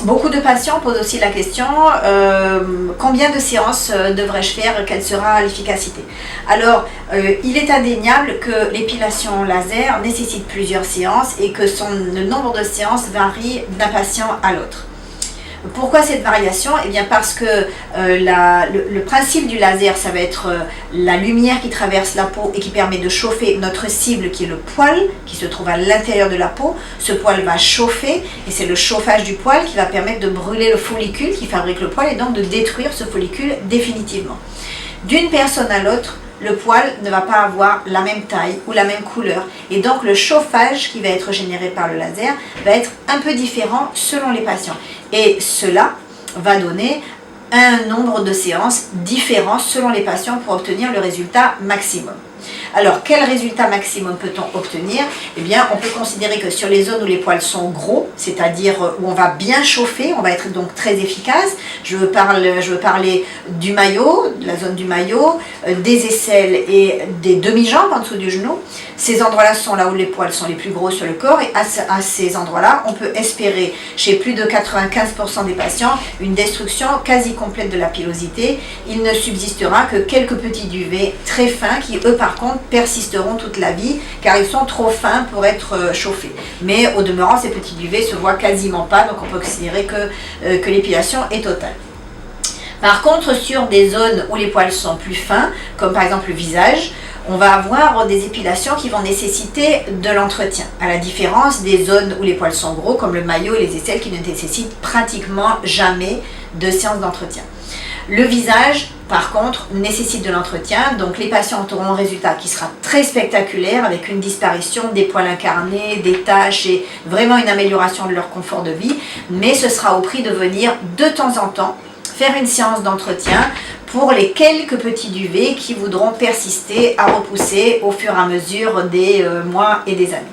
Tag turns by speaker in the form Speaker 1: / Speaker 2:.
Speaker 1: Beaucoup de patients posent aussi la question combien de séances devrais-je faire, quelle sera l'efficacité? Alors, il est indéniable que l'épilation laser nécessite plusieurs séances et que le nombre de séances varie d'un patient à l'autre. Pourquoi cette variation? Eh bien parce que le principe du laser, ça va être la lumière qui traverse la peau et qui permet de chauffer notre cible qui est le poil, qui se trouve à l'intérieur de la peau. Ce poil va chauffer et c'est le chauffage du poil qui va permettre de brûler le follicule qui fabrique le poil et donc de détruire ce follicule définitivement. D'une personne à l'autre, le poil ne va pas avoir la même taille ou la même couleur et donc le chauffage qui va être généré par le laser va être un peu différent selon les patients et cela va donner un nombre de séances différents selon les patients pour obtenir le résultat maximum. Alors, quel résultat maximum peut-on obtenir? Eh bien, on peut considérer que sur les zones où les poils sont gros, c'est-à-dire où on va bien chauffer, on va être donc très efficace. Je veux parler du maillot, de la zone du maillot, des aisselles et des demi-jambes en dessous du genou. Ces endroits-là sont là où les poils sont les plus gros sur le corps et à ces endroits-là, on peut espérer chez plus de 95% des patients une destruction quasi complète de la pilosité. Il ne subsistera que quelques petits duvets très fins qui, eux, par contre, persisteront toute la vie car ils sont trop fins pour être chauffés. Mais au demeurant, ces petits duvets se voient quasiment pas, donc on peut considérer que l'épilation est totale. Par contre, sur des zones où les poils sont plus fins, comme par exemple le visage, on va avoir des épilations qui vont nécessiter de l'entretien, à la différence des zones où les poils sont gros, comme le maillot et les aisselles qui ne nécessitent pratiquement jamais de séance d'entretien. Le visage, par contre, nécessite de l'entretien, donc les patients auront un résultat qui sera très spectaculaire avec une disparition des poils incarnés, des taches et vraiment une amélioration de leur confort de vie, mais ce sera au prix de venir de temps en temps faire une séance d'entretien pour les quelques petits duvets qui voudront persister à repousser au fur et à mesure des mois et des années.